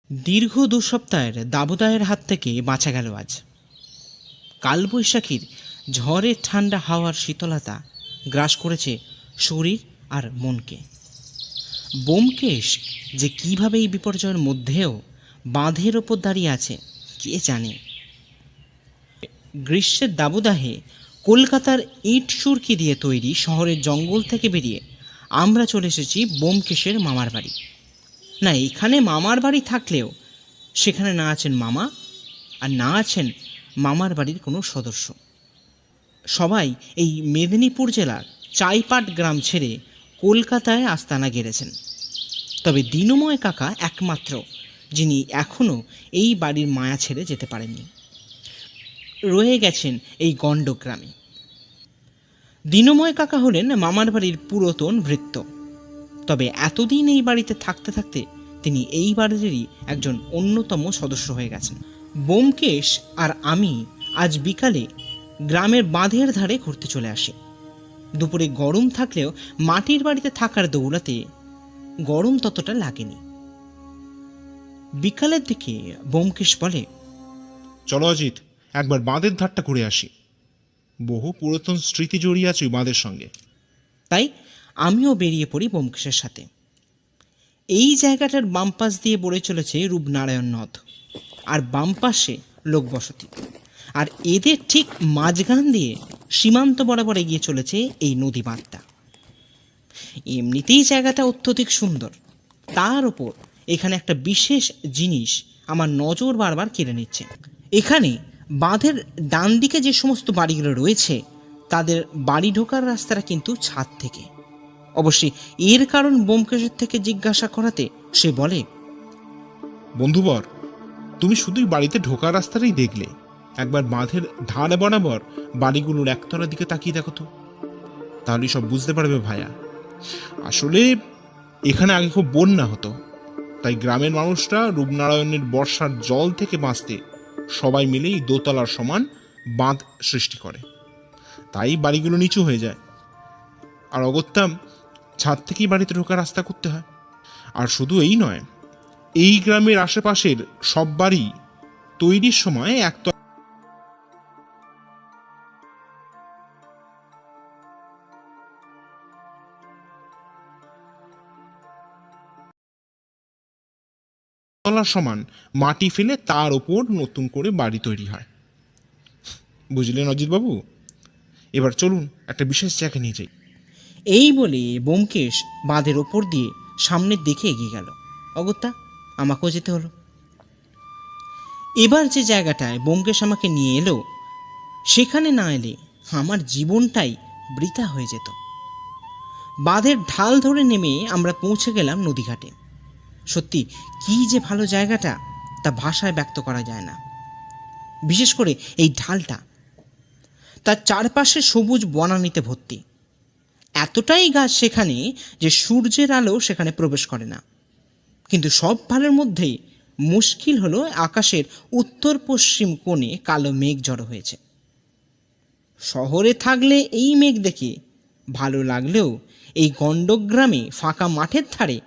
দীর্ঘ 2 সপ্তাহের দাবদাহের হাত থেকে বাঁচা গেল আজ। কালবৈশাখীর ঝড়ের ঠান্ডা হাওয়ার শীতলতা গ্রাস করেছে শরীর আর মনকে। ব্যোমকেশ যে কিভাবে এই বিপর্যয়ের মধ্যেও বাঁধের ওপর দাঁড়িয়ে আছে কে জানে। গ্রীষ্মের দাবদাহে কলকাতার ইট সুরকি দিয়ে তৈরি শহরের জঙ্গল থেকে বেরিয়ে আমরা চলে এসেছি ব্যোমকেশের মামার বাড়ি। না, এখানে মামার বাড়ি থাকলেও সেখানে না আছেন মামা, আর না আছেন মামার বাড়ির কোনো সদস্য। সবাই এই মেদিনীপুর জেলার চাইপাট গ্রাম ছেড়ে কলকাতায় আস্তানা গেড়েছেন। তবে দীনময় কাকা একমাত্র যিনি এখনও এই বাড়ির মায়া ছেড়ে যেতে পারেননি, রয়ে গেছেন এই গণ্ডগ্রামে। দীনময় কাকা হলেন মামার বাড়ির পুরাতন ভৃত্য। তবে এতদিন এই বাড়িতে থাকতে থাকতে তিনি এই বাড়িরই একজন অন্যতম সদস্য হয়ে গেছেন। ব্যোমকেশ আর আমি আজ বিকালে গ্রামের বাঁধের ধারে ঘুরতে চলে আসি। দুপুরে গরম থাকলেও মাটির বাড়িতে থাকার দৌলতে গরম ততটা লাগেনি। বিকালের দিকে ব্যোমকেশ বলে, চলো অজিত, একবার বাঁধের ধারটা ঘুরে আসি। বহু পুরাতন স্মৃতি জড়িয়ে আছে ওই বাঁধের সঙ্গে। তাই আমিও বেরিয়ে পড়ি ব্যোমকেশের সাথে। এই জায়গাটার বাম পাশ দিয়ে বয়ে চলেছে রূপনারায়ণ নদ, আর বাম পাশে লোকবসতি, আর এদের ঠিক মাঝখান দিয়ে সীমান্ত বরাবর এগিয়ে চলেছে এই নদী বাঁধটা। এমনিতেই জায়গাটা অত্যধিক সুন্দর, তার ওপর এখানে একটা বিশেষ জিনিস আমার নজর বারবার কেড়ে নিচ্ছে। এখানে বাঁধের ডান দিকে যে সমস্ত বাড়িগুলো রয়েছে তাদের বাড়ি ঢোকার রাস্তাটা কিন্তু ছাদ থেকে। অবশ্যই এর কারণ ব্যোমকেশের থেকে জিজ্ঞাসা করাতে সে বলে, বন্ধুবর, তুমি শুধুই বাড়িতে ঢোকার রাস্তাটাই দেখলে, একবার বাঁধের ধারে বরাবর বাড়িগুলোর একতলার দিকে তাকিয়ে দেখো তো, তাহলেই সব বুঝতে পারবে ভাইয়া। আসলে এখানে আগে খুব বন্যা হতো, তাই গ্রামের মানুষরা রূপনারায়ণের বর্ষার জল থেকে বাঁচতে সবাই মিলেই দোতলার সমান বাঁধ সৃষ্টি করে। তাই বাড়িগুলো নিচু হয়ে যায়, আর অগত্যা ছাদ থেকেই বাড়িতে ঢোকার রাস্তা করতে হয়। আর শুধু এই নয়, এই গ্রামের আশেপাশের সব বাড়ি তৈরির সময় একতলার সমান মাটি ফেলে তার ওপর নতুন করে বাড়ি তৈরি হয়। বুঝলেন অজিতবাবু? এবার চলুন একটা বিশেষ জায়গায় নিয়ে যাই। এই বলে ব্যোমকেশ বাঁধের ওপর দিয়ে সামনের দিকে এগিয়ে গেল। অগত্যা আমাকেও যেতে হলো। এবার যে জায়গাটায় ব্যোমকেশ আমাকে নিয়ে এলো, সেখানে না এলে আমার জীবনটাই বৃথা হয়ে যেত। বাঁধের ঢাল ধরে নেমে আমরা পৌঁছে গেলাম নদীঘাটে। সত্যি কি যে ভালো জায়গাটা, তা ভাষায় ব্যক্ত করা যায় না। বিশেষ করে এই ঢালটা, তার চারপাশে সবুজ বনানীতে ভর্তি। এতটাই গাছ সেখানে যে সূর্যের আলো সেখানে প্রবেশ করে না। কিন্তু সব ভালোর মধ্যেই মুশকিল হলো আকাশের উত্তর পশ্চিম কোণে কালো মেঘ জড়ো হয়েছে। শহরে থাকলে এই মেঘ দেখে ভালো লাগলেও এই গণ্ডগ্রামে ফাঁকা মাঠের ধারে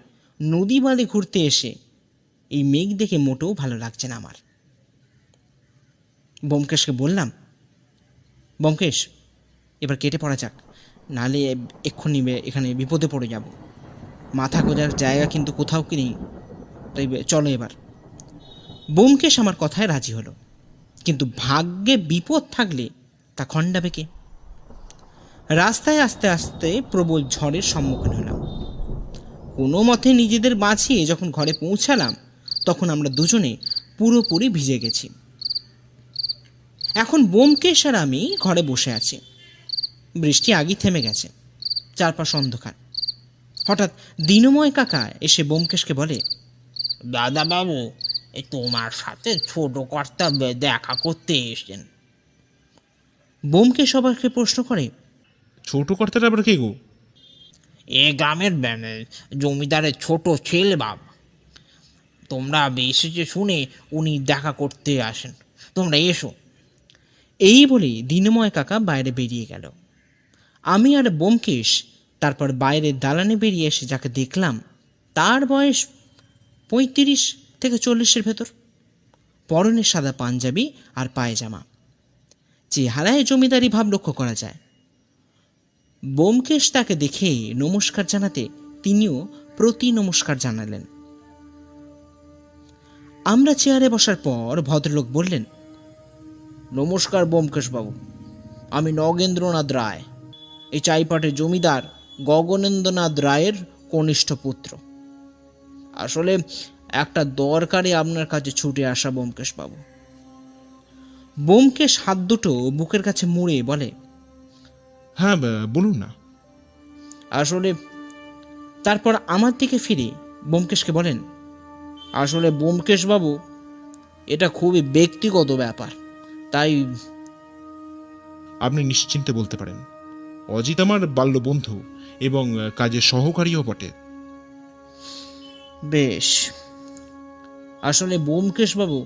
নদী বাঁধে ঘুরতে এসে এই মেঘ দেখে মোটেও ভালো লাগছে না আমার। ব্যোমকেশকে বললাম, ব্যোমকেশ, এবার কেটে পড়া যাক, নাহলে এক্ষুনি এখানে বিপদে পড়ে যাব। মাথা গোজার জায়গা কিন্তু কোথাও কি নেই, তাই চলো এবার। ব্যোমকেশ আমার কথায় রাজি হলো, কিন্তু ভাগ্যে বিপদ থাকলে তা খণ্ডাবে কে? রাস্তায় আস্তে আস্তে প্রবল ঝড়ের সম্মুখীন হলাম। কোনো মতে নিজেদের বাঁচিয়ে যখন ঘরে পৌঁছালাম, তখন আমরা দুজনে পুরোপুরি ভিজে গেছি। এখন ব্যোমকেশ আর আমি ঘরে বসে আছি। বৃষ্টি আগেই থেমে গেছে, চারপাশ অন্ধকার। হঠাৎ দীনময় কাকা এসে ব্যোমকেশকে বলে, দাদা বাবু, তোমার সাথে ছোট কর্তা দেখা করতে এসেছেন। ব্যোমকেশ সবাইকে প্রশ্ন করে, ছোট কর্তাটা আবার কে গো? এ গ্রামের জমিদারের ছোট ছেলে বাপ। তোমরা এসেছে শুনে উনি দেখা করতে আসেন, তোমরা এসো। এই বলে দীনময় কাকা বাইরে বেরিয়ে গেল। আমি আর ব্যোমকেশ তারপর বাইরের দালানে বেরিয়ে এসে যাকে দেখলাম তার বয়স 35 থেকে 40-এর ভেতর, পরনে সাদা পাঞ্জাবি আর পায়জামা, চেহারায় জমিদারি ভাব লক্ষ্য করা যায়। ব্যোমকেশ তাকে দেখে নমস্কার জানাতে তিনিও প্রতি নমস্কার জানালেন। আমরা চেয়ারে বসার পর ভদ্রলোক বললেন, নমস্কার ব্যোমকেশবাবু, আমি নগেন্দ্রনাথ রায়, এই চাইপাটের জমিদার গগনেন্দ্রনাথ রায়ের কনিষ্ঠ পুত্র। আসলে একটা দরকারে আপনার কাছে ছুটে আসা ব্যোমকেশবাবু। ব্যোমকেশ হাত দুটো বুকের কাছে মুড়ে বলে, হ্যাঁ, বলুন না। আসলে তারপর আমার দিকে ফিরে ব্যোমকেশকে বলেন, আসলে ব্যোমকেশবাবু, এটা খুবই ব্যক্তিগত ব্যাপার, তাই আপনি নিশ্চিন্তে বলতে পারেন। অজিত আমার বাল্য বন্ধু এবং কাজের সহকারীও বটে। বেশ। আসলে ব্যোমকেশবাবু,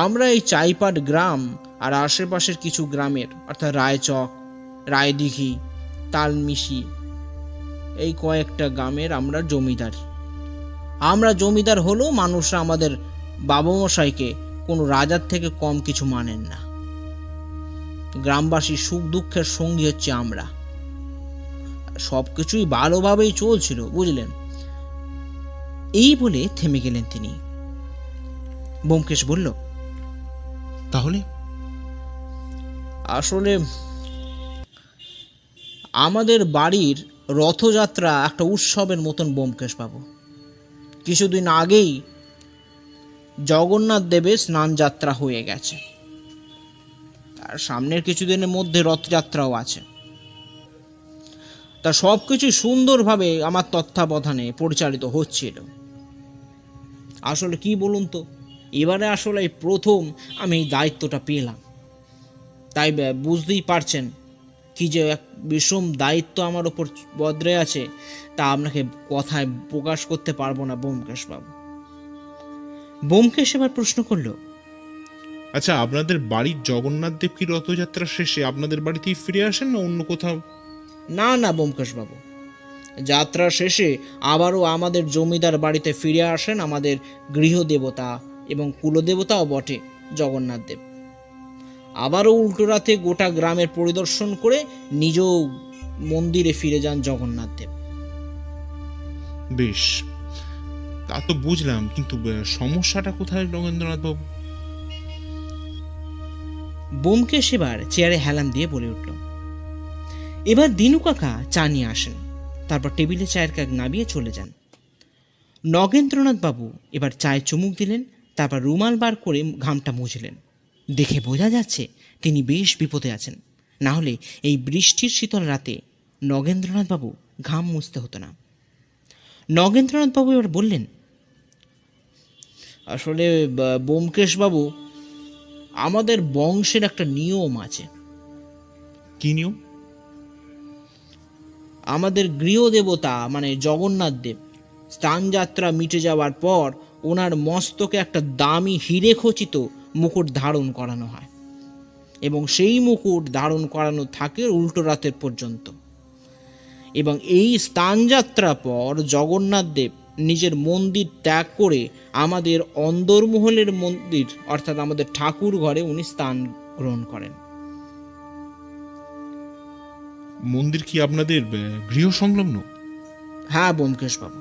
আমরা এই চাইপাট গ্রাম আর আশেপাশের কিছু গ্রামের অর্থাৎ রায়চক, রায়দিঘি, তালমিশি, এই কয়েকটা গ্রামের আমরা জমিদার। আমরা জমিদার হলেও মানুষরা আমাদের বাবামশাইকে কোনো রাজার থেকে কম কিছু মানেন না। গ্রামবাসীর সুখ দুঃখের সঙ্গী হচ্ছে আমরা। সব কিছুই ভালোভাবেই চলছিল, বুঝলেন। এই বলে থেমে গেলেন তিনি। ব্যোমকেশ বলল, তাহলে আসলে আমাদের বাড়ির রথযাত্রা একটা উৎসবের মতন ব্যোমকেশবাবু। কিছুদিন আগেই জগন্নাথ দেবের স্নান যাত্রা হয়ে গেছে, আর সামনের কিছুদিনের মধ্যে রথযাত্রাও আছে। তা সব কিছু সুন্দরভাবে আমার তত্ত্বাবধানে পরিচালিত হচ্ছিল। আসলে কি বলুন তো, এবারে আসলে এই প্রথম আমি এই দায়িত্বটা পেলাম, তাই বুঝতেই পারছেন কি যে এক বিষম দায়িত্ব আমার ওপর বদরে আছে, তা আপনাকে কথায় প্রকাশ করতে পারবো না ব্যোমকেশবাবু। ব্যোমকেশ এবার প্রশ্ন করল, আচ্ছা, আপনাদের বাড়ির জগন্নাথ দেব কি রথযাত্রা শেষে আপনাদের বাড়িতেই ফিরে আসেন না অন্য কোথাও? না না ব্যোমকেশবাবু, যাত্রা শেষে আবারও আমাদের জমিদার বাড়িতে ফিরে আসেন আমাদের গৃহদেবতা এবং কুলদেবতাও বটে জগন্নাথ দেব। আবারও উল্টো রাতে গোটা গ্রামের পরিদর্শন করে নিজ মন্দিরে ফিরে যান জগন্নাথ দেব। বেশ, তা তো বুঝলাম, কিন্তু সমস্যাটা কোথায় নগেন্দ্রনাথ বাবু? ব্যোমকেশ এবার চেয়ারে হেলান দিয়ে বলে উঠল, এবার দিনু কাকা চা নিয়ে আসেন, তারপর টেবিলে চায়ের কাপ নামিয়ে চলে যান। নগেন্দ্রনাথ বাবু এবার চায়ে চুমুক দিলেন, তারপর রুমাল বার করে ঘামটা মুছলেন। দেখে বোঝা যাচ্ছে তিনি বেশ বিপদে আছেন, না হলে এই বৃষ্টির শীতল রাতে নগেন্দ্রনাথ বাবু ঘাম মুছতে হতো না। নগেন্দ্রনাথ বাবু এবার বললেন, আসলে ব্যোমকেশবাবু, আমাদের বংশের একটা নিয়ম আছে। কি নিয়ম? আমাদের গৃহদেবতা মানে জগন্নাথ দেব স্নানযাত্রা মিটে যাওয়ার পর ওনার মস্তকে একটা দামি হিরে খচিত মুকুট ধারণ করানো হয়, এবং সেই মুকুট ধারণ করানো থাকে উল্টো রাতের পর্যন্ত। এবং এই স্নানযাত্রার পর জগন্নাথ দেব নিজের মন্দির ত্যাগ করে আমাদের অন্দরমহলের মন্দির অর্থাৎ আমাদের ঠাকুর ঘরে উনি স্থান গ্রহণ করেন। মন্দির কি আপনাদের গৃহ সংলগ্ন? হ্যাঁ ব্যোমকেশবাবু,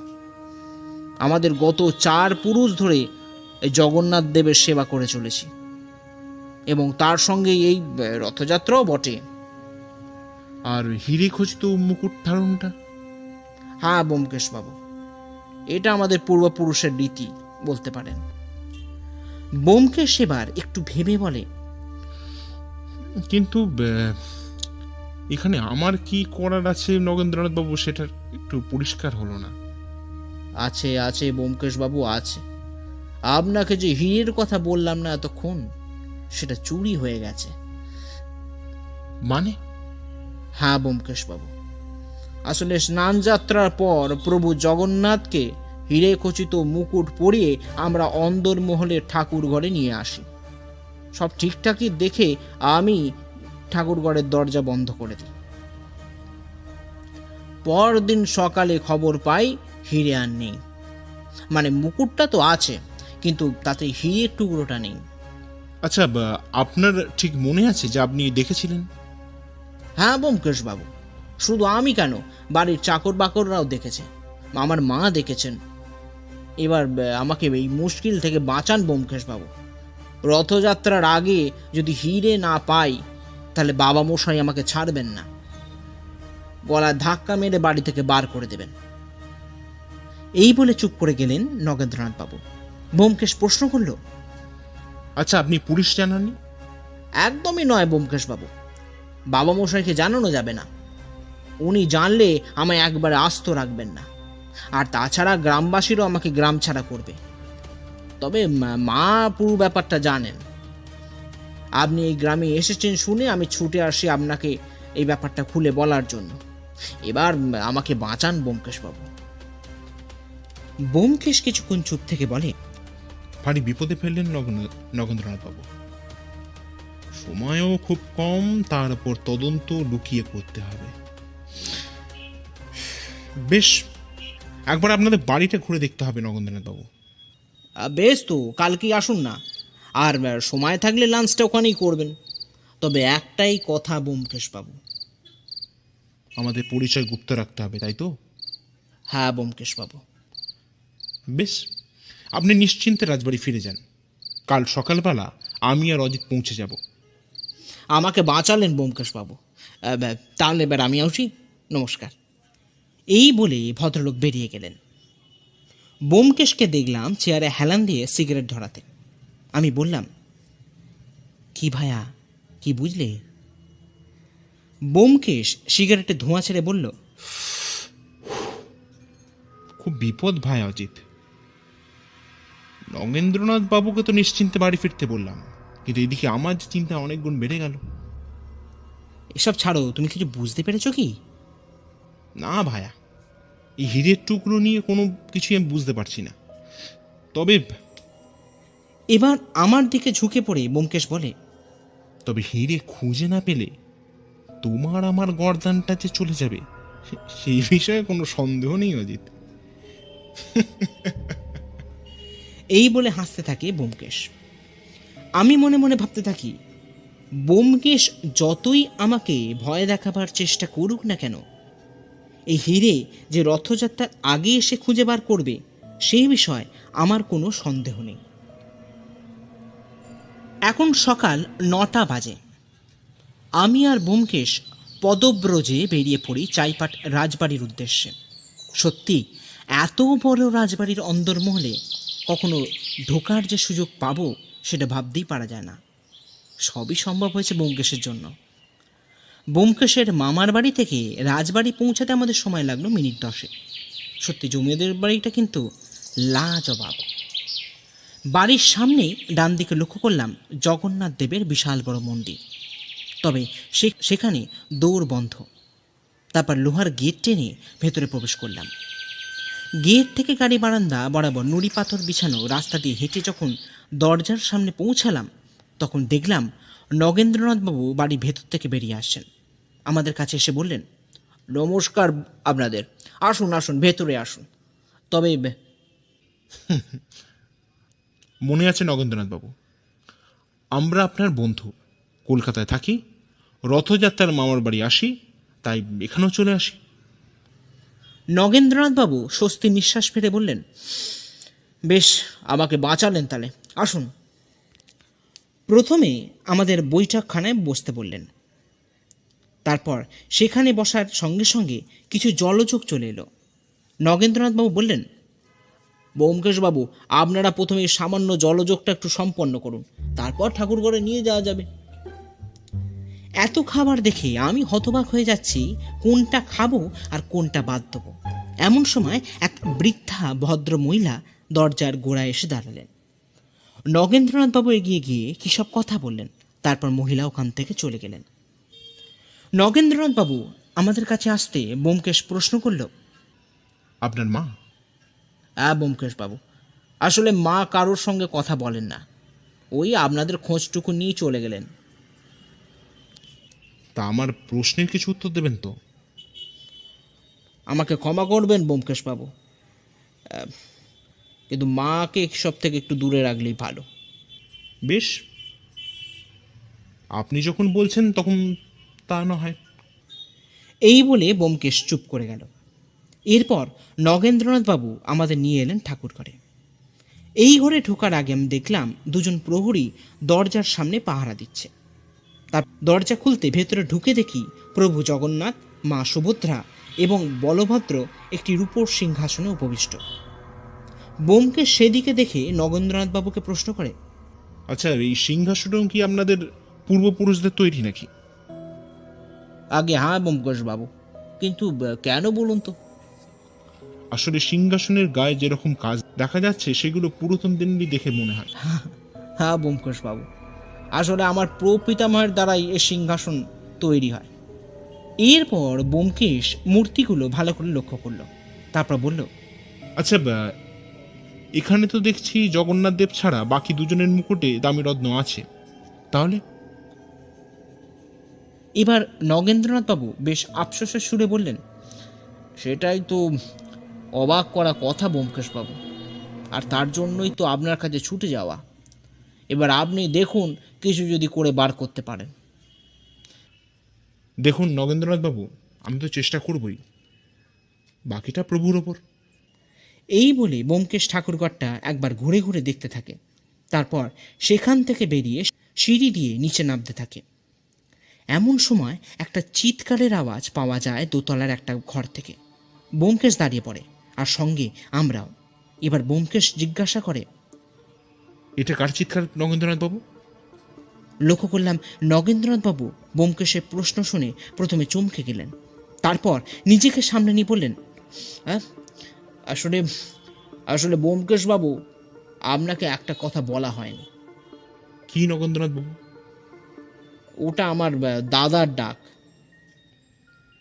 আমাদের গত 4 পুরুষ ধরে এই জগন্নাথ দেবের সেবা করে চলেছি, এবং তার সঙ্গে এই রথযাত্রাও বটে। আর হিরে খচিত মুকুট ধারণটা? হ্যাঁ ব্যোমকেশবাবু, এটা আমাদের পূর্বপুরুষের রীতি বলতে পারেন। ব্যোমকেশ এবার একটু ভেবে বলে, কিন্তু এখানে আমার কি করার আছে নগেন্দ্রনাথ বাবু, সেটা একটু পরিষ্কার হলো না। আছে আছে ব্যোমকেশবাবু, আছে। আপনাকে যে হীরের কথা বললাম না এতক্ষণ, সেটা চুরি হয়ে গেছে। মানে? হ্যাঁ ব্যোমকেশবাবু, আসলে স্নান যাত্রার পর প্রভু জগন্নাথকে হিরে খচিত মুকুট পরিয়ে আমরা অন্দরমহলের ঠাকুর ঘরে নিয়ে আসি। সব ঠিকঠাকই দেখে আমি ঠাকুর ঘরের দরজা বন্ধ করে দিই। পরদিন সকালে খবর পাই হিরে আর নেই। মানে মুকুটটা তো আছে, কিন্তু তাতে হিরের টুকরোটা নেই। আচ্ছা, আপনার ঠিক মনে আছে যে আপনি দেখেছিলেন? হ্যাঁ ব্যোমকেশ বাবু, শুধু আমি কেন, বাড়ির চাকর বাকররাও দেখেছে, আমার মা দেখেছেন। এবার আমাকে এই মুশকিল থেকে বাঁচান ব্যোমকেশ বাবু। রথযাত্রার আগে যদি হিরে না পাই, তাহলে বাবা মশাই আমাকে ছাড়বেন না, গলা ধাক্কা মেরে বাড়ি থেকে বার করে দেবেন। এই বলে চুপ করে গেলেন নগেন্দ্রনাথ বাবু। ব্যোমকেশ প্রশ্ন করল, আচ্ছা, আপনি পুলিশ জানাননি? একদমই নয় ব্যোমকেশ বাবু, বাবা মশাইকে জানানো যাবে না। উনি জানলে আমায় একবারে আস্ত রাখবেন না, আর তাছাড়া গ্রামবাসীরও আমাকে গ্রাম ছাড়া করবে। তবে মা পুরো ব্যাপারটা জানেন। আপনি এই গ্রামে এসেছেন শুনে আমি ছুটে আসি আপনাকে এই ব্যাপারটা খুলে বলার জন্য। এবার আমাকে বাঁচান ব্যোমকেশ বাবু। ব্যোমকেশ কিছুক্ষণ চুপ থেকে বলে, ভারী বিপদে ফেললেন নগেন্দ্রনাথ বাবু। সময়ও খুব কম, তার উপর তদন্ত লুকিয়ে করতে হবে। বেশ, একবার আপনাদের বাড়িটা ঘুরে দেখতে হবে নগেন্দ্রনাথ বাবু। বেশ, তো কালকেই আসুন না, আর সময় থাকলে লাঞ্চটা ওখানেই করবেন। তবে একটাই কথা ব্যোমকেশ বাবু। আমাদের পরিচয় গুপ্ত রাখতে হবে, তাই তো? হ্যাঁ ব্যোমকেশ বাবু। বেশ, আপনি নিশ্চিন্তে রাজবাড়ি ফিরে যান। কাল সকালবেলা আমি আর অজিত পৌঁছে যাব। আমাকে বাঁচালেন ব্যোমকেশ বাবু। তাহলে এবার আমি আসি, নমস্কার। এই বলে ভদ্রলোক বেরিয়ে গেলেন। ব্যোমকেশকে দেখলাম চেয়ারে হেলান দিয়ে সিগারেট ধরাতে। আমি বললাম, কি ভায়া, কি বুঝলে? ব্যোমকেশ সিগারেটে ধোঁয়া ছেড়ে বলল, খুব বিপদ ভাই অজিত। নগেন্দ্রনাথ বাবুকে তো নিশ্চিন্তে বাড়ি ফিরতে বললাম, কিন্তু এদিকে আমার যে চিন্তা অনেক গুণ বেড়ে গেল। এসব ছাড়ো, তুমি কিছু বুঝতে পেরেছো কি? না ভায়া, এই হীরের টুকরো নিয়ে কোনো কিছুই আমি বুঝতে পারছি না। তবে এবার আমার দিকে ঝুঁকে পড়ে ব্যোমকেশ বলে, তবে হীরে খুঁজে না পেলে তোমার আমার গর্দানটা যে চলে যাবে, সেই বিষয়ে কোনো সন্দেহ নেই অজিত। এই বলে হাসতে থাকে ব্যোমকেশ। আমি মনে মনে ভাবতে থাকি, ব্যোমকেশ যতই আমাকে ভয় দেখাবার চেষ্টা করুক না কেন, এই হিরে যে রথযাত্রার আগে এসে খুঁজে বার করবে, সেই বিষয়ে আমার কোনো সন্দেহ নেই। এখন সকাল 9টা বাজে। আমি আর ব্যোমকেশ পদব্রজে বেরিয়ে পড়ি চাইপাট রাজবাড়ির উদ্দেশ্যে। সত্যি, এত বড় রাজবাড়ির অন্দরমহলে কখনো ঢোকার যে সুযোগ পাবো, সেটা ভাবতেই পারা যায় না। সবই সম্ভব হয়েছে ব্যোমকেশের জন্য। ব্যোমকেশের মামার বাড়ি থেকে রাজবাড়ি পৌঁছাতে আমাদের সময় লাগলো মিনিট 10। সত্যি জমিদার বাড়িটা কিন্তু লাজবাব। বাড়ির সামনেই ডান দিকে লক্ষ্য করলাম জগন্নাথ দেবের বিশাল বড় মন্দির। তবে সেখানে দৌড় বন্ধ। তারপর লোহার গেট টেনে ভেতরে প্রবেশ করলাম। গেট থেকে গাড়ি বারান্দা বরাবর নুড়ি পাথর বিছানো রাস্তা দিয়ে হেঁটে যখন দরজার সামনে পৌঁছালাম, তখন দেখলাম নগেন্দ্রনাথবাবু বাড়ির ভেতর থেকে বেরিয়ে আসছেন। আমাদের কাছে এসে বললেন, নমস্কার আপনাদের, আসুন আসুন, ভেতরে আসুন। তবে মনে আছে নগেন্দ্রনাথ বাবু, আমরা আপনার বন্ধু, কলকাতায় থাকি, রথযাত্রার মামার বাড়ি আসি, তাই এখানেও চলে আসি। নগেন্দ্রনাথবাবু স্বস্তি নিঃশ্বাস ফেলে বললেন, বেশ, আমাকে বাঁচালেন, তাহলে আসুন। প্রথমে আমাদের বৈঠকখানায় বসতে বললেন। তারপর সেখানে বসার সঙ্গে সঙ্গে কিছু জলযোগ চলে এলো। নগেন্দ্রনাথবাবু বললেন, ব্যোমকেশবাবু, আপনারা প্রথমে সামান্য জলযোগটা একটু সম্পন্ন করুন, তারপর ঠাকুরঘরে নিয়ে যাওয়া যাবে। এত খাবার দেখে আমি হতবাক হয়ে যাচ্ছি, কোনটা খাবো আর কোনটা বাদ দেবো। এমন সময় এক বৃদ্ধা ভদ্র মহিলা দরজার গোড়ায় এসে দাঁড়ালেন। নগেন্দ্রনাথবাবু এগিয়ে গিয়ে কী সব কথা বললেন, তারপর মহিলা ওখান থেকে চলে গেলেন। নগেন্দ্রনাথবাবু আমাদের কাছে আসতে ব্যোমকেশ প্রশ্ন করল, আপনার মা? হ্যাঁ ব্যোমকেশবাবু, আসলে মা কারোর সঙ্গে কথা বলেন না, ওই আপনাদের খোঁজটুকু নিয়ে চলে গেলেন। তা আমার প্রশ্নের কিছু উত্তর দেবেন তো? আমাকে ক্ষমা করবেন ব্যোমকেশবাবু, কিন্তু মাকে সব থেকে একটু দূরে রাখলেই ভালো। বেশ, আপনি যখন বলছেন তখন তা না হয়। এই বলে ব্যোমকেশ চুপ করে গেল। এরপর নগেন্দ্রনাথবাবু আমাদের নিয়ে এলেন ঠাকুর ঘরে। এই ঘরে ঢোকার আগে আমি দেখলাম দুজন প্রহরী দরজার সামনে পাহারা দিচ্ছে। তার দরজা খুলতে ভেতরে ঢুকে দেখি প্রভু জগন্নাথ, মা সুভদ্রা এবং বলভদ্র একটি রূপোর সিংহাসনে উপবিষ্ট। ব্যোমকেশ সেদিকে দেখে নগেন্দ্রনাথবাবুকে প্রশ্ন করে, আচ্ছা, এই সিংহাসনও কি আপনাদের পূর্বপুরুষদের তৈরি নাকি? আগে হ্যাঁ ব্যোমকেশবাবু, কিন্তু কেন বলুন তো? আসলে সিংহাসনের গায়ে যেরকম কাজ দেখা যাচ্ছে সেগুলো পুরাতন দিনেরই দেখে মনে হয়। হ্যাঁ ব্যোমকেশবাবু, আসলে আমার প্রপিতামহের দ্বারাই এ সিংহাসন তৈরি হয়। এরপর ব্যোমকেশ মূর্তিগুলো ভালো করে লক্ষ্য করলো, তারপর বলল, আচ্ছা, এখানে তো দেখছি জগন্নাথ দেব ছাড়া বাকি দুজনের মুকুটে দামি রত্ন আছে, তাহলে? এবার নগেন্দ্রনাথবাবু বেশ আফসোসের সুরে বললেন, সেটাই তো অবাক করা কথা ব্যোমকেশবাবু, আর তার জন্যই তো আপনার কাছে ছুটে যাওয়া। এবার আপনি দেখুন কিছু যদি করে বার করতে পারেন। দেখুন নগেন্দ্রনাথ বাবু, আমি তো চেষ্টা করবই, বাকিটা প্রভুর ওপর। এই বলে ব্যোমকেশ ঠাকুরঘরটা একবার ঘুরে ঘুরে দেখতে থাকে, তারপর সেখান থেকে বেরিয়ে সিঁড়ি দিয়ে নিচে নামতে থাকে। এমন সময় একটা চিৎকারের আওয়াজ পাওয়া যায় দোতলার একটা ঘর থেকে। ব্যোমকেশ দাঁড়িয়ে পড়ে, আর সঙ্গে আমরাও। এবার ব্যোমকেশ জিজ্ঞাসা করে, এটা কার চিৎকার নগেন্দ্রনাথ বাবু? লক্ষ্য করলাম নগেন্দ্রনাথবাবু ব্যোমকেশের প্রশ্ন শুনে প্রথমে চমকে গেলেন, তারপর নিজেকে সামনে নিয়ে বললেন, হ্যাঁ আসলে আসলে ব্যোমকেশবাবু, আপনাকে একটা কথা বলা হয়নি। কি নগেন্দ্রনাথ বাবু? ওটা আমার দাদার ডাক।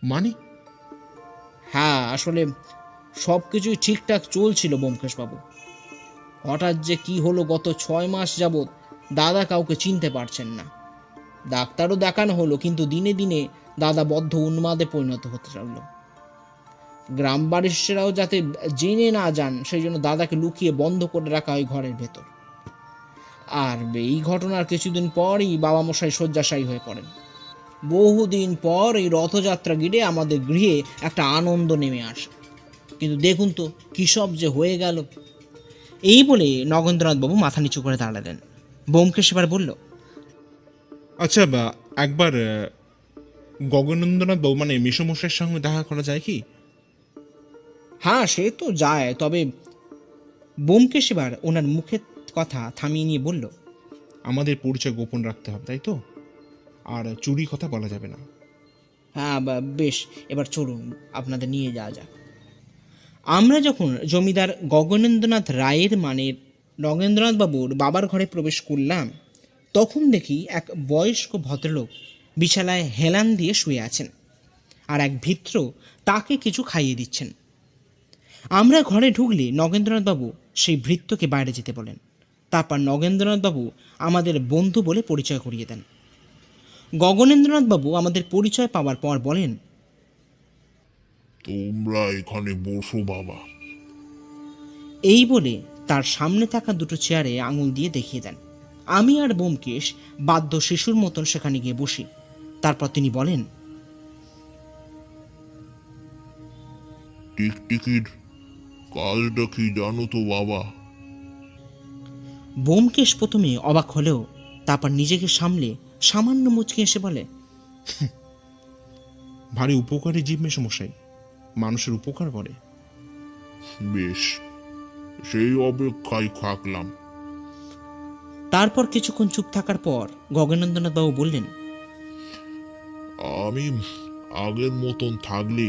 মানে? হ্যাঁ, আসলে সব কিছুই ঠিকঠাক চলছিল ব্যোমকেশবাবু, হঠাৎ যে কি হলো গত 6 মাস যাবৎ দাদা কাউকে চিনতে পারছেন না। ডাক্তারও দেখানো হলো, কিন্তু দিনে দিনে দাদা বদ্ধ উন্মাদে পরিণত হতে লাগলো। গ্রাম বাড়ির যাতে জেনে না যান সেই জন্য দাদাকে লুকিয়ে বন্ধ করে রাখা হয় ঘরের ভেতর। আর এই ঘটনার কিছুদিন পরই বাবা মশাই শয্যাশায়ী হয়ে পড়েন। বহুদিন পর এই রথযাত্রা গিরে আমাদের গৃহে একটা আনন্দ নেমে আসে, কিন্তু দেখুন তো কী সব যে হয়ে গেল। এই বলে নগেন্দ্রনাথবাবু মাথা নিচু করে দাঁড়ালেন। ব্যোমকেশ এবার বলল, আচ্ছা, একবার গগনেন্দ্রনাথ বাবু মানে মেসমশাইয়ের সঙ্গে দেখা করা যায় কি? হ্যাঁ সে তো যায়, তবে ব্যোমকেশ এবার ওনার মুখের কথা থামিয়ে নিয়ে বলল, আমাদের পরিচয় গোপন রাখতে হবে, তাই তো? আর চুরি কথা বলা যাবে না। হ্যাঁ বেশ, এবার চলুন আপনাদের নিয়ে যাওয়া যাক। আমরা যখন জমিদার গগনেন্দ্রনাথ রায়ের মানে নগেন্দ্রনাথবাবুর বাবার ঘরে প্রবেশ করলাম, তখন দেখি এক বয়স্ক ভদ্রলোক বিছানায় হেলান দিয়ে শুয়ে আছেন, আর এক ভৃত্য তাকে কিছু খাইয়ে দিচ্ছেন। আমরা ঘরে ঢুকলে নগেন্দ্রনাথবাবু সেই ভৃত্যকে বাইরে যেতে বলেন। তারপর নগেন্দ্রনাথবাবু আমাদের বন্ধু বলে পরিচয় করিয়ে দেন। গগনেন্দ্রনাথবাবু আমাদের পরিচয় পাওয়ার পর বলেন, তোমরা এখানে বসো বাবা। এই বলে তার সামনে থাকা দুটো চেয়ারে আঙুল দিয়ে দেখিয়ে দেন। আমি আর ব্যোমকেশ বাধ্য শিশুর মতন সেখানে গিয়ে বসি। তারপর তিনি বলেন, টিকটিকির কাজটা কি জানো তো বাবা? ব্যোমকেশ প্রথমে অবাক হলেও তারপর নিজেকে সামলে সামান্য মুচকি এসে বলে, ভারী উপকারী জীব মেসমশাই, মানুষের উপকার করে। বেশ, সেই অপেক্ষায় থাকলাম। তারপর কিছুক্ষণ চুপ থাকার পর গগনেন্দ্রনাথবাবু বললেন, আমি আগের মতন থাকলে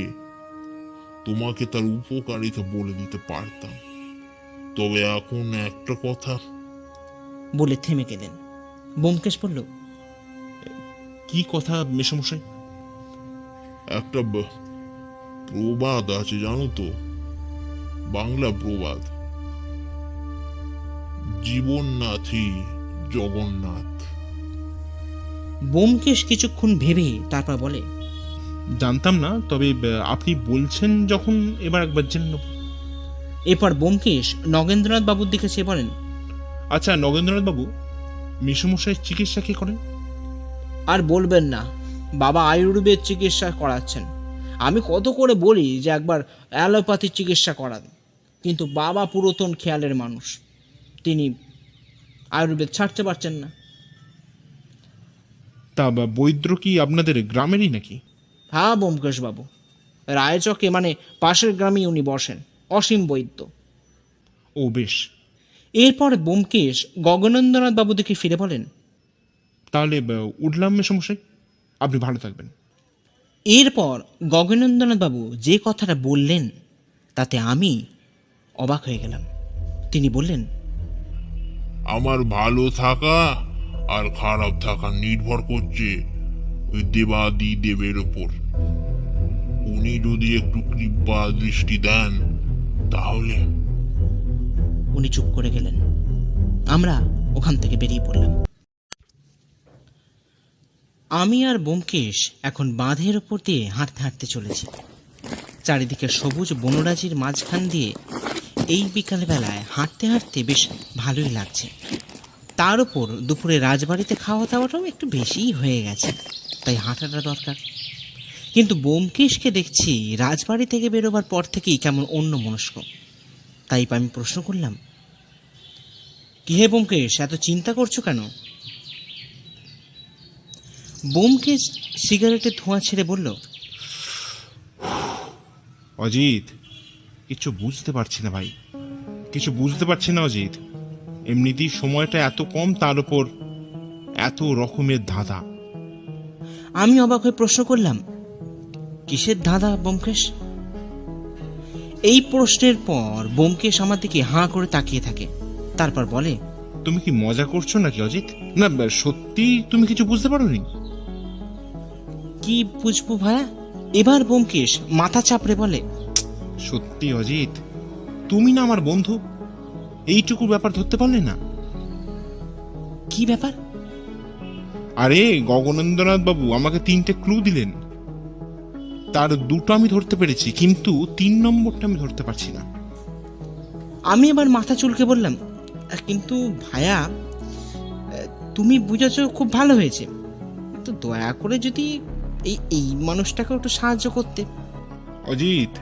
তোমাকে তার উপকারিতা বলে দিতে পারতাম, তবে এখন একটা কথা। বলে থেমে গেলেন। ব্যোমকেশ বলল, কি কথা মেসমশাই? একটা প্রবাদ আছে জানো তো, বাংলা প্রবাদ, জীবননাথই জগন্নাথ। ব্যোমকেশ কিছুক্ষণ ভেবে তারপর বলে, জানতাম না, তবে আপনি বলছেন যখন এবার একবার জেনে নেব। এরপর ব্যোমকেশ নগেন্দ্রনাথ বাবুর দিকে চেয়ে বলেন, আচ্ছা নগেন্দ্রনাথ বাবু, মেসমশাইয়ের চিকিৎসা কে করেন? আর বলবেন না, বাবা আয়ুর্বেদ চিকিৎসা করাচ্ছেন। আমি কত করে বলি যে একবার অ্যালোপ্যাথির চিকিৎসা করান, কিন্তু বাবা পুরাতন খেয়ালের মানুষ, তিনি আয়ুর্বেদ ছাড়তে পারছেন না। তা বৈদ্য কি আপনাদের গ্রামেরই নাকি? হ্যাঁ ব্যোমকেশ বাবু, রায়চকে মানে পাশের গ্রামেই উনি বসেন, অসীম বৈদ্য। ও বেশ। এরপর ব্যোমকেশ গগনেন্দ্রনাথ বাবু দিকে ফিরে বলেন, তাহলে উঠলাম মেসমশাই, আপনি ভালো থাকবেন। এরপর গগনেন্দ্রনাথ বাবু যে কথাটা বললেন তাতে আমি অবাক হয়ে গেলাম। তিনি বললেন, আমার ভালো থাকা আর খারাপ থাকা নির্ভর করছে ওই দেবাদি দেবের ওপর। উনি যদি একটু কৃপা দৃষ্টি দেন তাহলে। উনি চুপ করে গেলেন। আমরা ওখান থেকে বেরিয়ে পড়লাম। আমি আর ব্যোমকেশ এখন বাঁধের ওপর দিয়ে হাঁটতে হাঁটতে চলেছি। চারিদিকে সবুজ বনরাজির মাঝখান দিয়ে এই বিকালবেলায় হাঁটতে হাঁটতে বেশ ভালোই লাগছে। তার উপর দুপুরে রাজবাড়িতে খাওয়া দাওয়াটাও একটু বেশিই হয়ে গেছে, তাই হাঁটাটা দরকার। কিন্তু ব্যোমকেশকে দেখছি রাজবাড়ি থেকে বেরোবার পর থেকেই কেমন অন্য মনস্ক। তাই আমি প্রশ্ন করলাম, কি হে ব্যোমকেশ, এত চিন্তা করছো কেন? ব্যোমকেশ সিগারেটের ধোঁয়া ছেড়ে বলল, অজিত, কিছু বুঝতে পারছি না ভাই, কিছু বুঝতে পারছি না অজিত। এমনিতেই সময়টা এত কম, তার উপর এত রকমের ধাঁধা। আমি অবাক হয়ে প্রশ্ন করলাম, কিসের ধাঁধা ব্যোমকেশ? এই প্রশ্নের পর ব্যোমকেশ আমার দিকে হাঁ করে তাকিয়ে থাকে। তারপর বলে, তুমি কি মজা করছো নাকি অজিত? না সত্যি তুমি কিছু বুঝতে পারোনি? কি বুঝবো ভাইয়া? এবার ব্যোমকেশ মাথা চাপড়ে বলে, সত্যি অজিত, তুমি না আমার বন্ধু, এইটুকু ব্যাপার ধরতে পারলে না? কি ব্যাপার? আরে গগনেন্দ্রনাথ বাবু আমাকে 3টে ক্লু দিলেন, তার 2টো আমি ধরতে পেরেছি, কিন্তু 3 নম্বরটা আমি ধরতে পারছি না। আমি এবার মাথা চুলকে বললাম, কিন্তু ভাইয়া, তুমি বুঝেছো খুব ভালো হয়েছে, তো দয়া করে যদি এই এই মানুষটাকে একটু সাহায্য করতে। অজিত,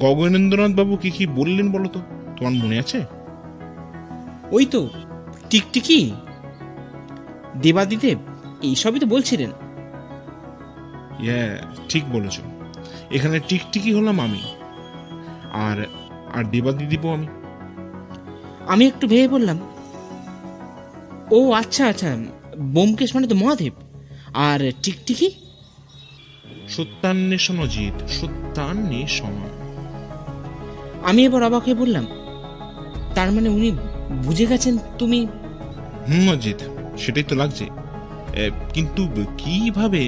গগনেন্দ্রনাথ বাবু কি কি বললেন বলো তো, তোমার মনে আছে? ওই তো টিকটিকি, দেবাদিদেব, এইসবই তো বলছিলেন। ঠিক বলেছ। এখানে টিকটিকি হলাম আমি, আর আর দেবাদিদেবও আমি। আমি একটু ভেবে বললাম, ও আচ্ছা আচ্ছা, ব্যোমকেশ মানে তো মহাদেব, আর টিকটিকি সত্যান্বেষণ অজিত, সত্যান্বেষণ। আমি এবার অবাক হয়ে বললাম, তার মানে উনি বুঝে গেছেন তুমি। অজিত, সেটাই তো লাগছে, কিন্তু কিভাবে?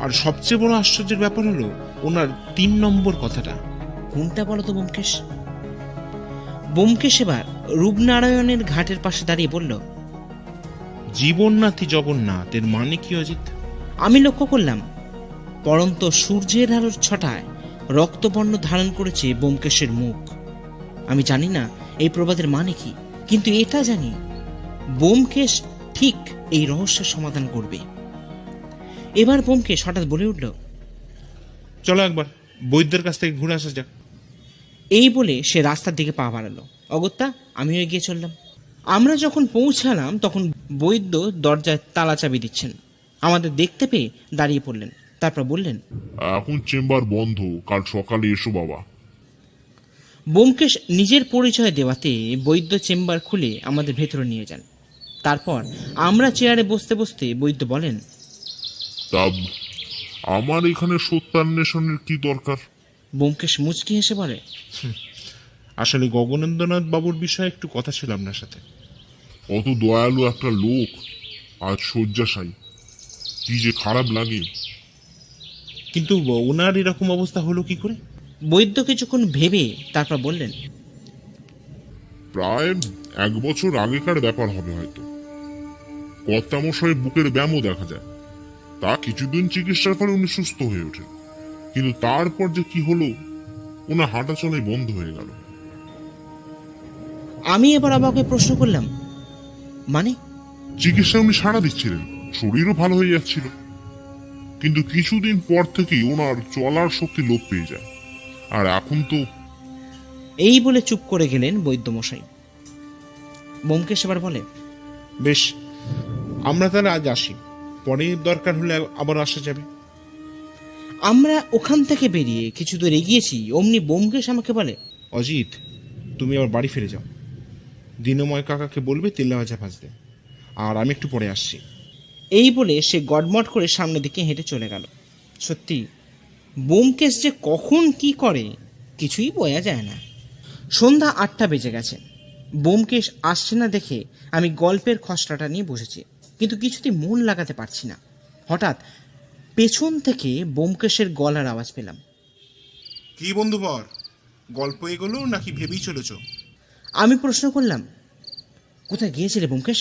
আর সবচেয়ে বড় আশ্চর্যের ব্যাপার হলো ওনার 3 নম্বর কথাটা। কোনটা বলো তো ব্যোমকেশ? ব্যোমকেশ এবার রূপনারায়ণের ঘাটের পাশে দাঁড়িয়ে বলল, জীবননাথী জগন্নাথ, এর মানে কি অজিত? আমি লক্ষ্য করলাম পরন্ত সূর্যের আলোর ছটায় রক্তবর্ণ ধারণ করেছে ব্যোমকেশের মুখ। আমি জানি না এই প্রবাদের মানে কি, কিন্তু এটা জানি ব্যোমকেশ ঠিক এই রহস্যের সমাধান করবে। এবার ব্যোমকেশ হঠাৎ বলে উঠল, চলো একবার বৈদ্যের কাছ থেকে ঘুরে আসা যাক। এই বলে সে রাস্তার দিকে পা বাড়ালো। অগত্যা আমিও এগিয়ে চললাম। আমরা যখন পৌঁছালাম তখন বৈদ্য দরজায় তালা চাবি দিচ্ছেন। আমাদের দেখতে পেয়ে দাঁড়িয়ে পড়লেন, তারপর বললেন, এখন চেম্বার বন্ধ, কাল সকালে এসো বাবা। ব্যোমকেশ নিজের পরিচয় দেওয়াতে বৈদ্য চেম্বার খুলে আমাদের ভেতরে নিয়ে যান। তারপর আমরা চেয়ারে বসতে বসতে বৈদ্য বলেন, তা আমার এখানে সত্যান্বেষণের কি দরকার? ব্যোমকেশ মুচকি হেসে বলে, আসলে গগনেন্দ্রনাথ বাবুর বিষয়ে একটু কথা ছিল আপনার সাথে। অত দয়ালু একটা লোক আজ শয্যাশায়ী, কি যে খারাপ লাগে। কিন্তু ওনার এরকম অবস্থা হলো কি করে? বৈদ্য কিছুক্ষণ ভেবে তারপর বললেন, প্রায় 1 বছর আগেকার ব্যাপার হবে হয়তো। কর্তামশাই বুকের ব্যায়ামও দেখা যায়, তা কিছুদিন চিকিৎসার পরে উনি সুস্থ হয়ে ওঠেন, কিন্তু তারপর যে কি হলো, ওনার হাঁটা চলাই বন্ধ হয়ে গেল। আমি এবার অবাক হয়ে প্রশ্ন করলাম, মানে? চিকিৎসা উনি সাড়া দিচ্ছিলেন, শরীরও ভালো হয়ে যাচ্ছিল, কিন্তু কিছুদিন পর থেকেই ওনার চলার শক্তি লোপ পেয়ে যায়। আর এখন তো এই বলে চুপ করে গেলেন বৈদ্যমশাই। ব্যোমকেশ এবার বলে, বেশ, আমরা তাহলে আজ আসি, পরে দরকার হলে আবার আসা যাবে। আমরা ওখান থেকে বেরিয়ে কিছু দূর এগিয়েছি, অমনি ব্যোমকেশ আমাকে বলে, অজিত, তুমি আবার বাড়ি ফিরে যাও। দিনময় কাকাকে বলবে তেলে ভাজা ভাজতে, আর আমি একটু পরে আসছি। এই বলে সে গডমট করে সামনের দিকে হেঁটে চলে গেল। সত্যি ব্যোমকেশ যে কখন কি করে কিছুই বোঝা যায় না। সন্ধ্যা 8টা বেজে গেছে। ব্যোমকেশ আসছে না দেখে আমি গল্পের খসড়াটা নিয়ে বসেছি, কিন্তু কিছুতেই মন লাগাতে পারছি না। হঠাৎ পেছন থেকে ব্যোমকেশের গলার আওয়াজ পেলাম। কি বন্ধুবর, গল্প এগোলো নাকি ভেবেই চলেছ? আমি প্রশ্ন করলাম, কোথায় গিয়েছিলে ব্যোমকেশ?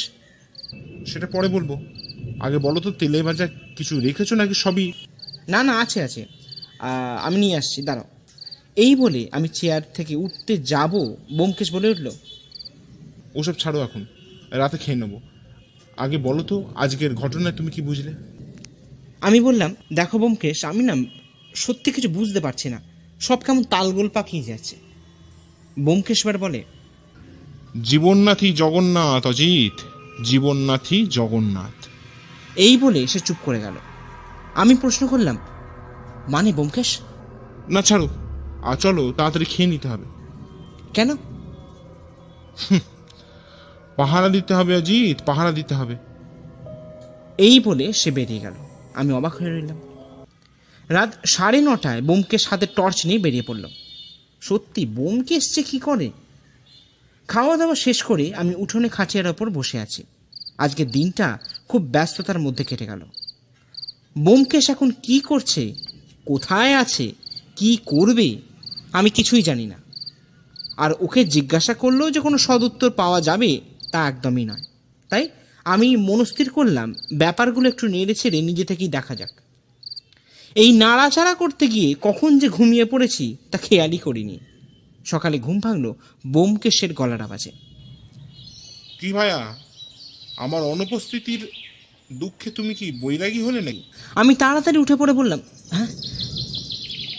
সেটা পরে বলবো, আগে বলো তো তেলে ভাজা কিছু রেখেছো নাকি সবই? না না, আছে আছে, আমি নিয়ে আসছি, দাঁড়াও। এই বলে আমি চেয়ার থেকে উঠতে যাব, ব্যোমকেশ বলে উঠল, ওসব ছাড়ো, এখন রাতে খেয়ে নেবো। আগে বলো তো আজকের ঘটনায় তুমি কি বুঝলে? আমি বললাম, দেখো ব্যোমকেশ, আমি না সত্যি কিছু বুঝতে পারছি না, সব কেমন তালগোল পাকিয়ে যাচ্ছে। ব্যোমকেশ এবার বলে, জীবননাথই জগন্নাথ অজিত, জীবননাথই জগন্নাথ। এই বলে সে চুপ করে গেল। আমি প্রশ্ন করলাম, মানে ব্যোমকেশ? না ছাড়ো, আর চলো তাড়াতাড়ি খেয়ে নিতে হবে। কেন? পাহারা দিতে হবে অজিত, পাহারা দিতে হবে। এই বলে সে বেরিয়ে গেল। আমি অবাক হয়ে রইলাম। রাত 9:30 ব্যোমকেশ হাতে টর্চ নিয়ে বেরিয়ে পড়ল। সত্যি ব্যোমকেশ যে কি করে! খাওয়া দাওয়া শেষ করে আমি উঠোনে খাটিয়ার ওপর বসে আছি। আজকের দিনটা খুব ব্যস্ততার মধ্যে কেটে গেল। ব্যোমকেশ এখন কি করছে, কোথায় আছে, কি করবে, আমি কিছুই জানি না। আর ওকে জিজ্ঞাসা করলেও যে কোনো সদুত্তর পাওয়া যাবে তা একদমই নয়। তাই আমি মনস্থির করলাম ব্যাপারগুলো একটু নেড়ে ছেড়ে নিজে থেকেই দেখা যাক। এই নাড়াচাড়া করতে গিয়ে কখন যে ঘুমিয়ে পড়েছি তা খেয়ালই করিনি। সকালে ঘুম ভাঙল ব্যোমকেশের গলার আওয়াজে। কি ভাইয়া, আমার অনুপস্থিতির দুঃখে তুমি কি বৈরাগী হলে নাকি? আমি তাড়াতাড়ি উঠে পড়ে বললাম, হ্যাঁ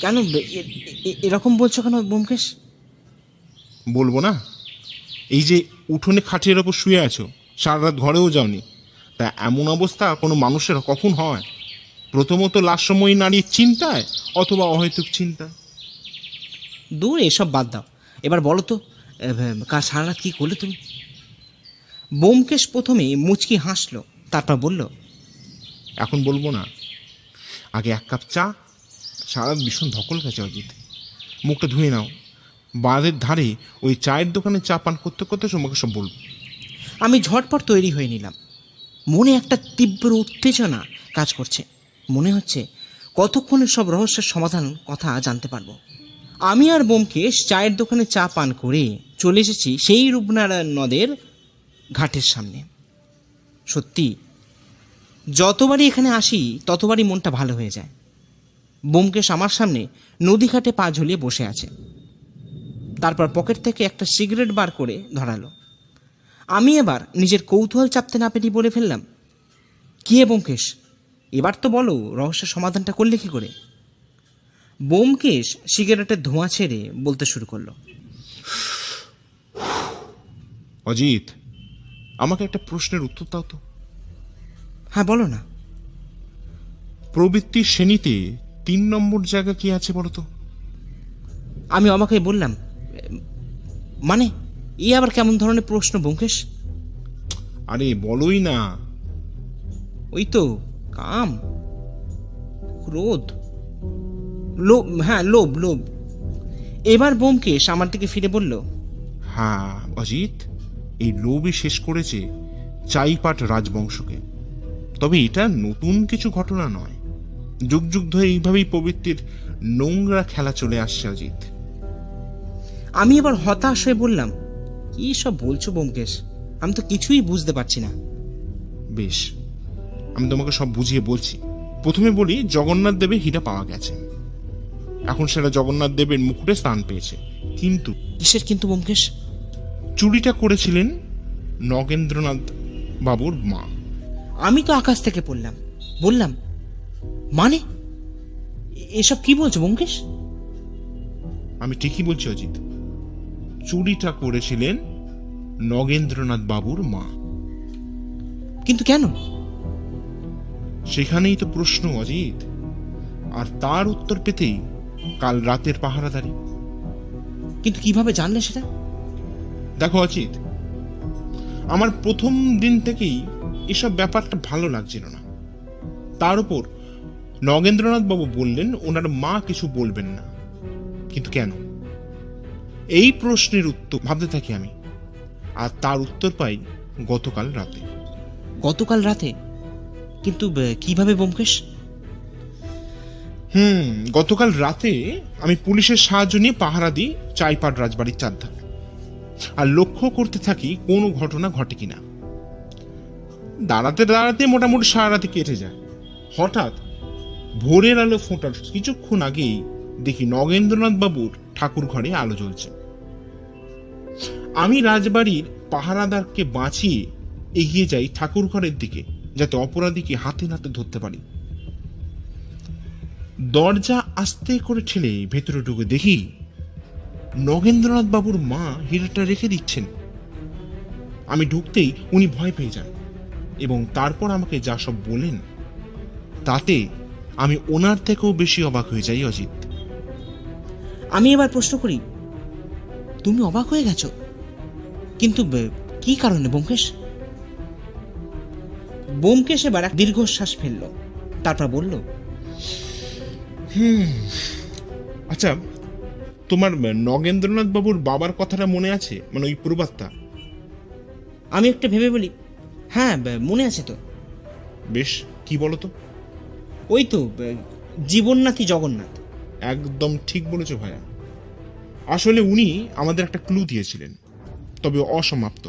কেন এরকম বলছো কেন ব্যোমকেশ? বলবো না? এই যে উঠোনে খাটিয়ার ওপর শুয়ে আছো, সারা রাত ঘরেও যাওনি, তা এমন অবস্থা কোনো মানুষের কখন হয়? প্রথমত লাশময়ী নারীর চিন্তায়, অথবা অহেতুক চিন্তা। দূর, এসব বাদ দাও। এবার বলো তো, কাল সারা রাত কী করলে তুমি? ব্যোমকেশ প্রথমে মুচকি হাসলো, তারপর বলল, এখন বলবো না, আগে 1 কাপ চা। সারা রাত ভীষণ ধকল গেছে অজিত, মুখটা ধুয়ে নাও। বাঁধের ধারে ওই চায়ের দোকানে চা পান করতে করতে তোমাকে সব বলবো। আমি ঝটপট তৈরি হয়ে নিলাম। মনে একটা তীব্র উত্তেজনা কাজ করছে। মনে হচ্ছে কতক্ষণে সব রহস্যের সমাধান কথা জানতে পারবো। আমি আর ব্যোমকেশ চায়ের দোকানে চা পান করে চলে এসেছি সেই রূপনারায়ণ নদের ঘাটের সামনে। সত্যি যতবারই এখানে আসি ততবারই মনটা ভালো হয়ে যায়। ব্যোমকেশ আমার সামনে নদী ঘাটে পা ঝুলিয়ে বসে আছে। তারপর পকেট থেকে একটা সিগারেট বার করে ধরালো। আমি এবার নিজের কৌতূহল চাপতে না পেরে বলে ফেললাম, কি ব্যোমকেশ, এবার তো বলো রহস্যের সমাধানটা করলে কি করে? ব্যোমকেশ সিগারেটের ধোঁয়া ছেড়ে বলতে শুরু করলো, অজিত, আমাকে একটা প্রশ্নের উত্তর দাও তো। হ্যাঁ বলো না। প্রবৃত্তির শ্রেণীতে 3 নম্বর জায়গা কি আছে বলো তো? আমি অবাক হয়ে বললাম, মানে এই আবার কেমন ধরনের প্রশ্ন ব্যোমকেশ? আরে বলোই না। ওই তো কাম, ক্রোধ, লোভ। হ্যাঁ, লোভ লোভ। এবার ব্যোমকেশ আমার দিকে ফিরে বলল, হ্যাঁ অজিত, এই লোভই শেষ করেছে চাইপাট রাজবংশকে। তবে এটা নতুন কিছু ঘটনা নয়, যুগ যুগ ধরে এইভাবেই প্রবৃত্তির নোংরা খেলা চলে আসছে অজিত। আমি এবার হতাশ হয়ে বললাম, কি সব বলছো ব্যোমকেশ, আমি তো কিছুই বুঝতে পারছি না। বেশ, আমি তোমাকে সব বুঝিয়ে বলছি, প্রথমে বলি, জগন্নাথ দেবের হীরা পাওয়া গেছে, এখন সেটা জগন্নাথ দেবের মুকুটে স্থান পেয়েছে। কিন্তু কিসের কিন্তু ব্যোমকেশ? চুরিটা করেছিলেন নগেন্দ্রনাথ বাবুর মা। আমি তো আকাশ থেকে পড়লাম, বললাম মানে এসব কি বলছো ব্যোমকেশ? আমি ঠিকই বলছি অজিত, চুরিটা করেছিলেন নগেন্দ্রনাথ বাবুর মা। কিন্তু কেন? সেখানেই তো প্রশ্ন অজিত, আর তার উত্তর পেতেই কাল রাতের পাহারাদারি। কিন্তু কিভাবে জানলে সেটা? দেখো অজিত, আমার প্রথম দিন থেকেই এসব ব্যাপারটা ভালো লাগছিল না। তার উপর নগেন্দ্রনাথ বাবু বললেন ওনার মা কিছু বলবেন না। কিন্তু কেন? এই প্রশ্নের উত্তর ভাবতে থাকি আমি, আর তার উত্তর পাই গতকাল রাতে। গতকাল রাতে? কিন্তু কিভাবে ব্যোমকেশ? গতকাল রাতে আমি পুলিশের সাহায্য নিয়ে পাহারা দিই চাইপাড় রাজবাড়ির চারধারে, আর লক্ষ্য করতে থাকি কোনো ঘটনা ঘটে কিনা। দাঁড়াতে দাঁড়াতে মোটামুটি সারা রাতে কেটে যায়। হঠাৎ ভোরের আলো ফোটার কিছুক্ষণ আগেই দেখি নগেন্দ্রনাথ বাবুর ঠাকুর ঘরে আলো জ্বলছে। আমি রাজবাড়ির পাহারাদারকে বাঁচিয়ে এগিয়ে যাই ঠাকুর ঘরের দিকে, যাতে অপরাধীকে হাতে নাতে ধরতে পারি। দরজা আস্তে করে ঠেলে ভেতরে ঢুকে দেখি নগেন্দ্রনাথ বাবুর মা হীরাটা রেখে দিচ্ছেন। আমি ঢুকতেই উনি ভয় পেয়ে যান এবং তারপর আমাকে যা সব বলেন তাতে আমি ওনার থেকেও বেশি অবাক হয়ে যাই অজিত। আমি এবার প্রশ্ন করি, তুমি অবাক হয়ে গেছো? কিন্তু কি কারণে ব্যোমকেশ? ব্যোমকেশ এবার এক দীর্ঘশ্বাস ফেললো, তারপর বলল, আচ্ছা, তোমার নগেন্দ্রনাথ বাবুর বাবার কথাটা মনে আছে? মানে ওই প্রবাদটা? আমি একটা ভেবে বলি, হ্যাঁ মনে আছে তো। বেশ, কি বলো তো? ওই তো জীবননাথই জগন্নাথ। একদম ঠিক বলেছো ভাইয়া। আসলে উনি আমাদের একটা ক্লু দিয়েছিলেন, তবে অসমাপ্ত।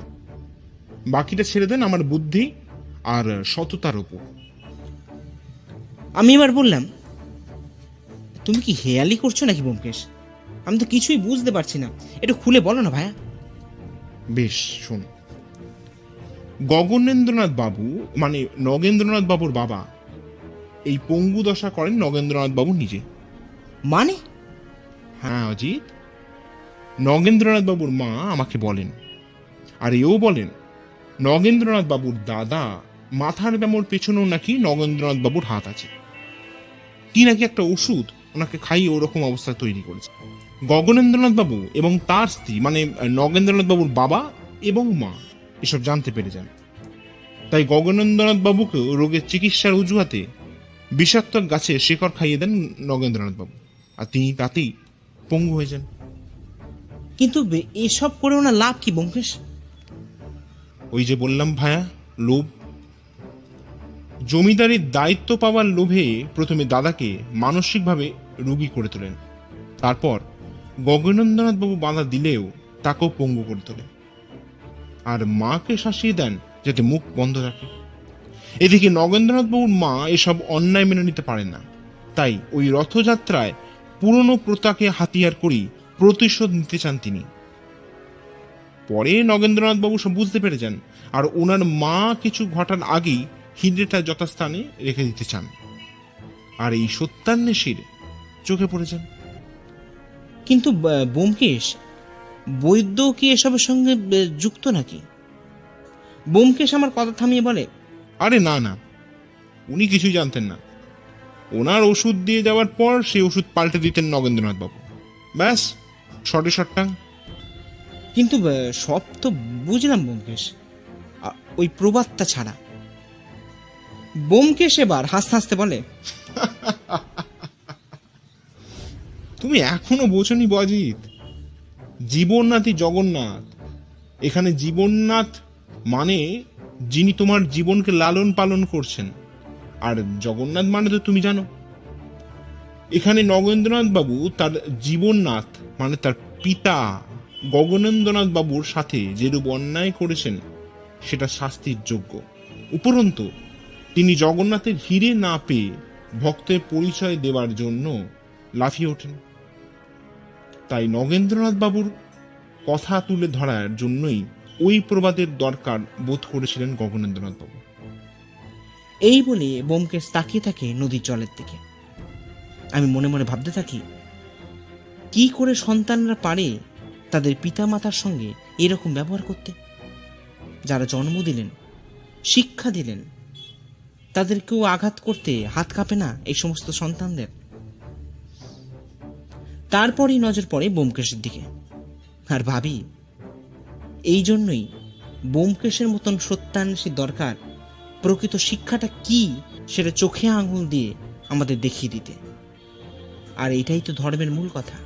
বাকিটা ছেড়ে দেন আমার বুদ্ধি আর সততার উপর। আমি এবার বললাম, তুমি কি হেয়ালি করছো নাকি ব্যোমকেশ? আমি তো কিছুই বুঝতে পারছি না, একটু খুলে বলো না ভাইয়া। বেশ, শোন। গগনেন্দ্রনাথ বাবু মানে নগেন্দ্রনাথ বাবুর বাবা, এই পঙ্গু দশা করেন নগেন্দ্রনাথ বাবু নিজে। মানে? হ্যাঁ অজিত, নগেন্দ্রনাথ বাবুর মা আমাকে বলেন, আর এও বলেন নগেন্দ্রনাথ বাবুর দাদা মাথার ব্যামোর পেছনেও নাকি নগেন্দ্রনাথ বাবুর হাত আছে। কি নাকি একটা ওষুধ ওনাকে খাইয়ে ওরকম অবস্থা তৈরি করেছে। গগনেন্দ্রনাথ বাবু এবং তার স্ত্রী মানে নগেন্দ্রনাথ বাবুর বাবা এবং মা এসব জানতে পেরে যান। তাই গগনেন্দ্রনাথ বাবুকে রোগের চিকিৎসার অজুহাতে বিষাক্ত গাছে শেকড় খাইয়ে দেন নগেন্দ্রনাথ বাবু, আর তিনি তাতেই পঙ্গু হয়ে যান। কিন্তু এসব করে ওনার লাভ কি ব্যোমকেশ? ওই যে বললাম ভাইয়া, লোভ। জমিদারির দায়িত্ব পাওয়ার লোভে প্রথমে দাদাকে মানসিকভাবে রোগী করে তোলেন, তারপর গগনেন্দ্রনাথ বাবু বাধা দিলেও তাকেও পঙ্গু করে তোলেন, আর মাকে শাসিয়ে দেন যাতে মুখ বন্ধ রাখে। এদিকে নগেন্দ্রনাথ বাবুর মা এসব অন্যায় মেনে নিতে পারেন না, তাই ওই রথযাত্রায় পুরনো প্রথাকে হাতিয়ার করি প্রতিশোধ নিতে চান তিনি। পরে নগেন্দ্রনাথ বাবু সব বুঝতে পেরে যান, আর ওনার মা কিছু ঘটার আগেই হিন্দিটা যথাস্থানে রেখে দিতে চান, আর এই সত্যান্বেষীর চোখে পড়ে যান। কিন্তু ব্যোমকেশ, বৈদ্য কি এসবের সঙ্গে যুক্ত নাকি? ব্যোমকেশ আমার কথা থামিয়ে বলে, আরে না না, উনি কিছুই জানতেন না। ওনার ওষুধ দিয়ে যাওয়ার পর সেই ওষুধ পাল্টে দিতেন নগেন্দ্রনাথ বাবু, ব্যাস, শর্টে শর্টাং। কিন্তু সব তো বুঝলাম ব্যোমকেশ, ওই প্রবাদটা ছাড়া। ব্যোমকেশ এবার হাসতে হাসতে বলে, তুমি এখনো বোঝনি অজিত, জীবননাথই জগন্নাথ। এখানে জীবননাথ মানে যিনি তোমার জীবনকে লালন পালন করছেন, আর জগন্নাথ মানে তো তুমি জানো। এখানে নগেন্দ্রনাথ বাবু তার জীবননাথ মানে তার পিতা গগনেন্দ্রনাথ বাবুর সাথে যেরূপ অন্যায় করেছেন সেটা শাস্তির যোগ্য। উপরন্তু তিনি জগন্নাথের হিরে না পেয়ে ভক্তের পরিচয় দেওয়ার জন্য লাফিয়ে ওঠেন। তাই নগেন্দ্রনাথ বাবুর কথা তুলে ধরার জন্যই ওই প্রবাদের দরকার বোধ করেছিলেন গগনেন্দ্রনাথ বাবু। এই বলে ব্যোমকেশ তাকিয়ে থাকে নদীর জলের দিকে। আমি মনে মনে ভাবতে থাকি, কি করে সন্তানরা পারে তাদের পিতামাতার সঙ্গে এরকম ব্যবহার করতে? যারা জন্ম দিলেন, শিক্ষা দিলেন, তাদেরকেও আঘাত করতে হাত কাঁপে না এই সমস্ত সন্তানদের? তারপরই নজর পড়ে ব্যোমকেশের দিকে, আর ভাবি, এই জন্যই ব্যোমকেশের মতন সত্যান্বেষী দরকার প্রকৃত শিক্ষাটা কি সেটা চোখে আঙুল দিয়ে আমাদের দেখিয়ে দিতে। আর এটাই তো ধর্মের মূল কথা।